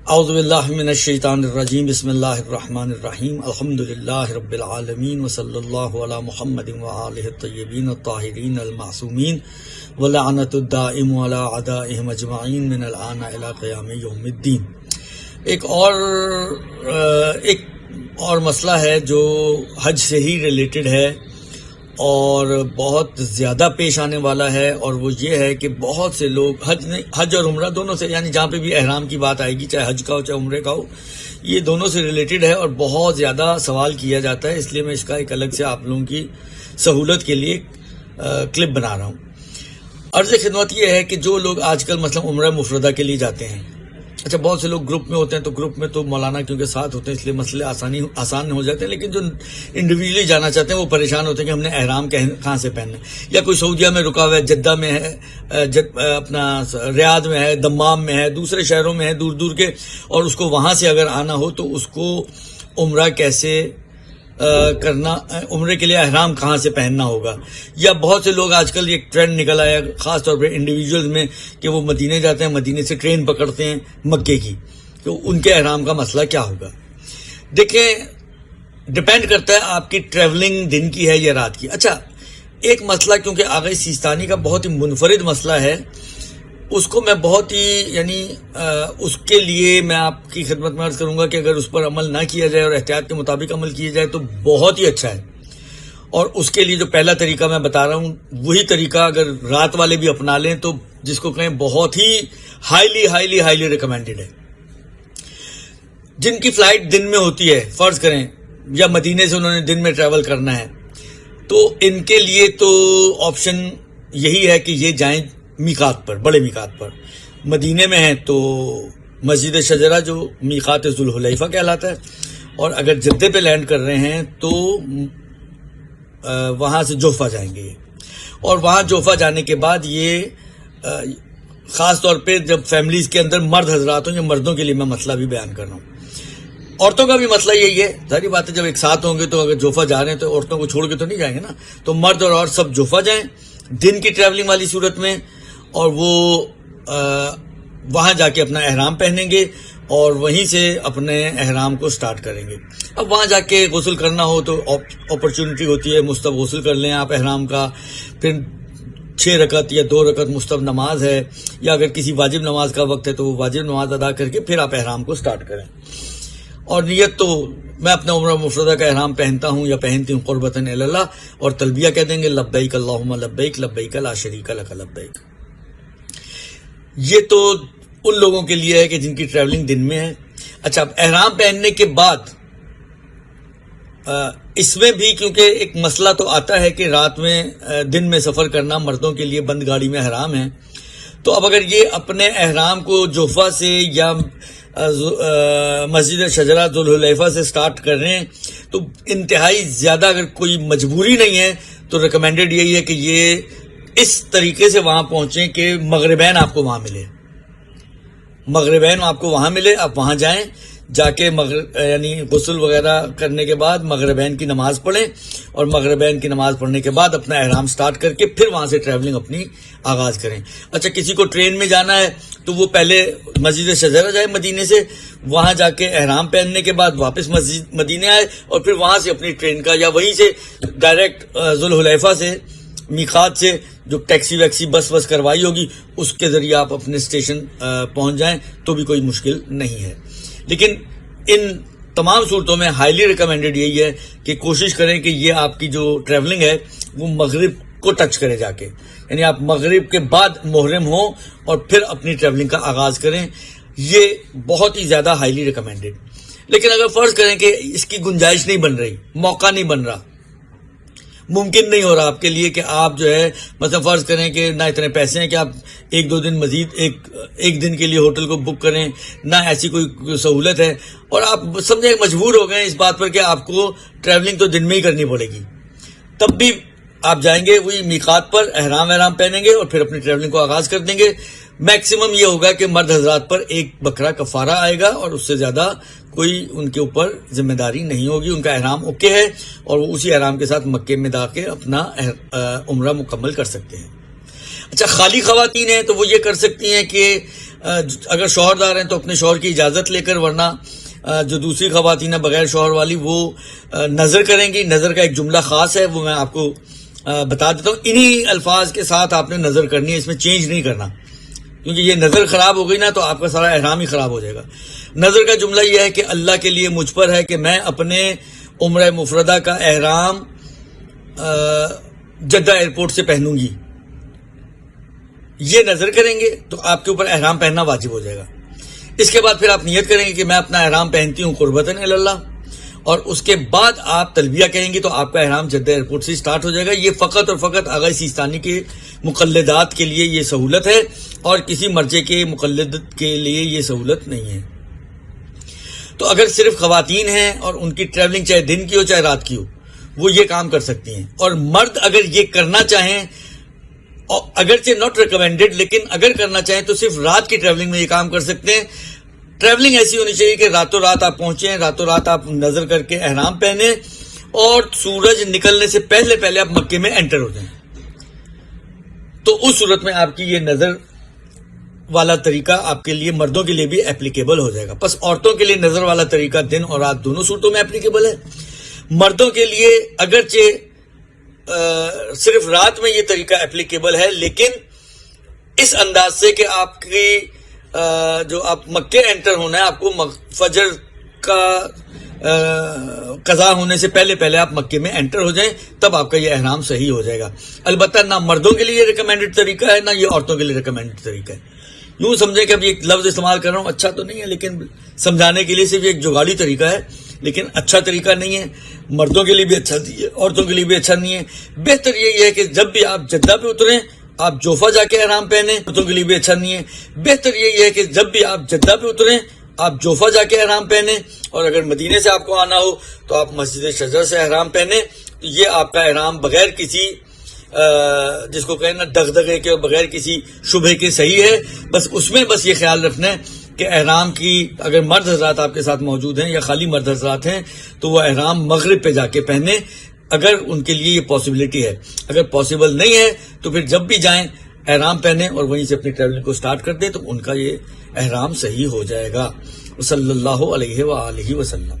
اعوذ باللہ من الشیطان الرجیم بسم اللہ الرحمن الرحیم الحمدللہ رب العالمین وصلی اللہ علی محمد وآلہ الطیبین الطاہرین المعصومین ولعنت الدائم علی اعدائہم اجمعین من الآن الی قیام یوم الدین۔ ایک اور مسئلہ ہے جو حج سے ہی ریلیٹڈ ہے اور بہت زیادہ پیش آنے والا ہے، اور وہ یہ ہے کہ بہت سے لوگ حج اور عمرہ دونوں سے، یعنی جہاں پہ بھی احرام کی بات آئے گی، چاہے حج کا ہو چاہے عمرے کا ہو، یہ دونوں سے ریلیٹڈ ہے اور بہت زیادہ سوال کیا جاتا ہے، اس لیے میں اس کا ایک الگ سے آپ لوگوں کی سہولت کے لیے کلپ بنا رہا ہوں۔ عرض خدمت یہ ہے کہ جو لوگ آج کل مثلا عمرہ مفردہ کے لیے جاتے ہیں، اچھا بہت سے لوگ گروپ میں ہوتے ہیں تو گروپ میں تو مولانا کیونکہ ساتھ ہوتے ہیں اس لیے مسئلے آسان ہو جاتے ہیں، لیکن جو انڈیویجولی جانا چاہتے ہیں وہ پریشان ہوتے ہیں کہ ہم نے احرام کہاں سے پہننا ہے، یا کوئی سعودیہ میں رکا ہوا ہے، جدہ میں ہے، اپنا ریاض میں ہے، دمام میں ہے، دوسرے شہروں میں ہے دور دور کے، اور اس کو وہاں سے اگر آنا ہو تو اس کو عمرہ کیسے کرنا، عمرے کے لیے احرام کہاں سے پہننا ہوگا۔ یا بہت سے لوگ آج کل ایک ٹرینڈ نکل آیا خاص طور پہ انڈیویجولز میں کہ وہ مدینے جاتے ہیں، مدینے سے ٹرین پکڑتے ہیں مکے کی، تو ان کے احرام کا مسئلہ کیا ہوگا۔ دیکھیں، ڈیپینڈ کرتا ہے آپ کی ٹریولنگ دن کی ہے یا رات کی۔ اچھا، ایک مسئلہ کیونکہ آغا سیستانی کا بہت ہی منفرد مسئلہ ہے، اس کو میں بہت ہی اس کے لیے میں آپ کی خدمت میں عرض کروں گا کہ اگر اس پر عمل نہ کیا جائے اور احتیاط کے مطابق عمل کیا جائے تو بہت ہی اچھا ہے، اور اس کے لیے جو پہلا طریقہ میں بتا رہا ہوں وہی طریقہ اگر رات والے بھی اپنا لیں تو جس کو کہیں بہت ہی ہائیلی ریکمینڈڈ ہے۔ جن کی فلائٹ دن میں ہوتی ہے، فرض کریں یا مدینے سے انہوں نے دن میں ٹریول کرنا ہے، تو ان کے لیے تو آپشن یہی ہے کہ یہ جائیں میقات پر، بڑے میقات پر۔ مدینے میں ہیں تو مسجد شجرہ جو میقات ذوالحلیفہ کہلاتا ہے، اور اگر جدے پہ لینڈ کر رہے ہیں تو وہاں سے جوفہ جائیں گے، اور وہاں جوفہ جانے کے بعد یہ خاص طور پہ جب فیملیز کے اندر مرد حضرات ہوں یا مردوں کے لیے میں مسئلہ بھی بیان کر رہا ہوں، عورتوں کا بھی مسئلہ یہی ہے، ظاہری بات ہے جب ایک ساتھ ہوں گے تو اگر جوفہ جا رہے ہیں تو عورتوں کو چھوڑ کے تو نہیں جائیں گے نا، تو مرد اور عورت سب جوفہ جائیں دن کی ٹریولنگ والی صورت میں، اور وہ وہاں جا کے اپنا احرام پہنیں گے اور وہیں سے اپنے احرام کو سٹارٹ کریں گے۔ اب وہاں جا کے غسل کرنا ہو تو اپرچونٹی ہوتی ہے، مستب غسل کر لیں آپ احرام کا، پھر 6 رکعت یا 2 رکعت مستب نماز ہے، یا اگر کسی واجب نماز کا وقت ہے تو وہ واجب نماز ادا کر کے پھر آپ احرام کو سٹارٹ کریں۔ اور نیت تو میں اپنا عمرہ مفردہ کا احرام پہنتا ہوں یا پہنتی ہوں قربتاً الی اللہ، اور تلبیہ کہہ دیں گے لبیک اللہم لبیک لبیک لا شریک لک لبیک۔ یہ تو ان لوگوں کے لیے ہے کہ جن کی ٹریولنگ دن میں ہے۔ اچھا، احرام پہننے کے بعد اس میں بھی کیونکہ ایک مسئلہ تو آتا ہے کہ رات میں دن میں سفر کرنا مردوں کے لیے بند گاڑی میں حرام ہے، تو اب اگر یہ اپنے احرام کو جوفہ سے یا مسجد شجرہ ذوالحلیفہ سے سٹارٹ کر رہے ہیں تو انتہائی زیادہ اگر کوئی مجبوری نہیں ہے تو ریکمینڈڈ یہی ہے کہ یہ اس طریقے سے وہاں پہنچیں کہ مغربین آپ کو وہاں ملے، مغربین آپ کو وہاں ملے، آپ وہاں جائیں، جا کے یعنی غسل وغیرہ کرنے کے بعد مغربین کی نماز پڑھیں، اور مغربین کی نماز پڑھنے کے بعد اپنا احرام سٹارٹ کر کے پھر وہاں سے ٹریولنگ اپنی آغاز کریں۔ اچھا، کسی کو ٹرین میں جانا ہے تو وہ پہلے مسجد شجرہ جائے مدینے سے، وہاں جا کے احرام پہننے کے بعد واپس مسجد مدینے آئے، اور پھر وہاں سے اپنی ٹرین کا یا وہیں سے ڈائریکٹ ذوالحلیفہ سے میقات سے جو ٹیکسی ویکسی بس کروائی ہوگی اس کے ذریعے آپ اپنے اسٹیشن پہنچ جائیں تو بھی کوئی مشکل نہیں ہے۔ لیکن ان تمام صورتوں میں ہائیلی ریکمینڈڈ یہی ہے کہ کوشش کریں کہ یہ آپ کی جو ٹریولنگ ہے وہ مغرب کو ٹچ کرے جا کے، یعنی آپ مغرب کے بعد محرم ہوں اور پھر اپنی ٹریولنگ کا آغاز کریں، یہ بہت ہی زیادہ ہائیلی ریکمینڈڈ۔ لیکن اگر فرض کریں کہ اس کی گنجائش نہیں بن رہی، موقع نہیں بن رہا، ممکن نہیں ہو رہا آپ کے لیے کہ آپ جو ہے مثلا فرض کریں کہ نہ اتنے پیسے ہیں کہ آپ 1-2 دن مزید ایک دن کے لیے ہوٹل کو بک کریں، نہ ایسی کوئی سہولت ہے، اور آپ سمجھیں مجبور ہو گئے اس بات پر کہ آپ کو ٹریولنگ تو دن میں ہی کرنی پڑے گی، تب بھی آپ جائیں گے وہی میقات پر، احرام پہنیں گے اور پھر اپنی ٹریولنگ کو آغاز کر دیں گے۔ میکسیمم یہ ہوگا کہ مرد حضرات پر 1 بکرا کفارہ آئے گا، اور اس سے زیادہ کوئی ان کے اوپر ذمہ داری نہیں ہوگی، ان کا احرام اوکے ہے، اور وہ اسی احرام کے ساتھ مکے میں جا کے اپنا عمرہ مکمل کر سکتے ہیں۔ اچھا، خالی خواتین ہیں تو وہ یہ کر سکتی ہیں کہ اگر شوہردار ہیں تو اپنے شوہر کی اجازت لے کر، ورنہ جو دوسری خواتین ہیں بغیر شوہر والی وہ نظر کریں گی. نظر کا ایک جملہ خاص ہے، وہ میں آپ کو بتا دیتا ہوں. انہی الفاظ کے ساتھ آپ نے نظر کرنی ہے، اس میں چینج نہیں کرنا، کیونکہ یہ نظر خراب ہو گئی نا تو آپ کا سارا احرام ہی خراب ہو جائے گا. نظر کا جملہ یہ ہے کہ اللہ کے لیے مجھ پر ہے کہ میں اپنے عمرہ مفردہ کا احرام جدہ ایئرپورٹ سے پہنوں گی. یہ نظر کریں گے تو آپ کے اوپر احرام پہننا واجب ہو جائے گا. اس کے بعد پھر آپ نیت کریں گے کہ میں اپنا احرام پہنتی ہوں قربتاً الی اللہ، اور اس کے بعد آپ تلبیہ کہیں گے تو آپ کا احرام جدہ ایئرپورٹ سے سٹارٹ ہو جائے گا. یہ فقط اور فقط آغا سیستانی کے مقلدات کے لیے یہ سہولت ہے، اور کسی مرجع کے مقلد کے لیے یہ سہولت نہیں ہے. تو اگر صرف خواتین ہیں اور ان کی ٹریولنگ چاہے دن کی ہو چاہے رات کی ہو، وہ یہ کام کر سکتی ہیں. اور مرد اگر یہ کرنا چاہیں، اگرچہ ناٹ ریکمینڈڈ، لیکن اگر کرنا چاہیں تو صرف رات کی ٹریولنگ میں یہ کام کر سکتے ہیں. ٹریولنگ ایسی ہونی چاہیے کہ راتوں رات آپ پہنچیں، راتوں رات آپ نظر کر کے احرام پہنیں، اور سورج نکلنے سے پہلے پہلے آپ مکے میں انٹر ہو جائیں. تو اس صورت میں آپ کی یہ نظر والا طریقہ آپ کے لیے، مردوں کے لیے بھی اپلیکیبل ہو جائے گا. بس عورتوں کے لیے نظر والا طریقہ دن اور رات دونوں صورتوں میں اپلیکیبل ہے. مردوں کے لیے اگرچہ صرف رات میں یہ طریقہ اپلیکیبل ہے، لیکن اس انداز سے کہ آپ کی جو آپ مکے انٹر ہونا ہے، آپ کو فجر کا قضا ہونے سے پہلے پہلے آپ مکے میں انٹر ہو جائیں، تب آپ کا یہ احرام صحیح ہو جائے گا. البتہ نہ مردوں کے لیے ریکمینڈڈ طریقہ ہے، نہ یہ عورتوں کے لیے ریکمینڈڈ طریقہ ہے. یوں سمجھیں کہ اب یہ لفظ استعمال کر رہا ہوں، اچھا تو نہیں ہے، لیکن سمجھانے کے لیے صرف ایک جگاڑی طریقہ ہے، لیکن اچھا طریقہ نہیں ہے. مردوں کے لیے بھی اچھا نہیں ہے، عورتوں کے لیے بھی اچھا نہیں ہے. بہتر یہی ہے کہ جب بھی آپ جدہ پہ اتریں آپ جوفہ جا کے احرام پہنیں. عورتوں کے لیے بھی اچھا نہیں ہے. بہتر یہی ہے کہ جب بھی آپ جدہ پہ اتریں آپ جوفہ جا کے احرام پہنیں، اور اگر مدینے سے آپ کو آنا ہو تو آپ مسجد شجر سے احرام پہنیں. تو یہ آپ کا احرام بغیر کسی جس کو کہیں نا دغدغے کے، بغیر کسی شبہ کے صحیح ہے. بس اس میں بس یہ خیال رکھنا ہے کہ احرام کی اگر مرد حضرات آپ کے ساتھ موجود ہیں یا خالی مرد حضرات ہیں تو وہ احرام مغرب پہ جا کے پہنیں، اگر ان کے لیے یہ پاسبلٹی ہے. اگر پاسبل نہیں ہے تو پھر جب بھی جائیں احرام پہنیں اور وہیں سے اپنی ٹریولنگ کو سٹارٹ کر دیں، تو ان کا یہ احرام صحیح ہو جائے گا. صلی اللہ علیہ وآلہ وسلم.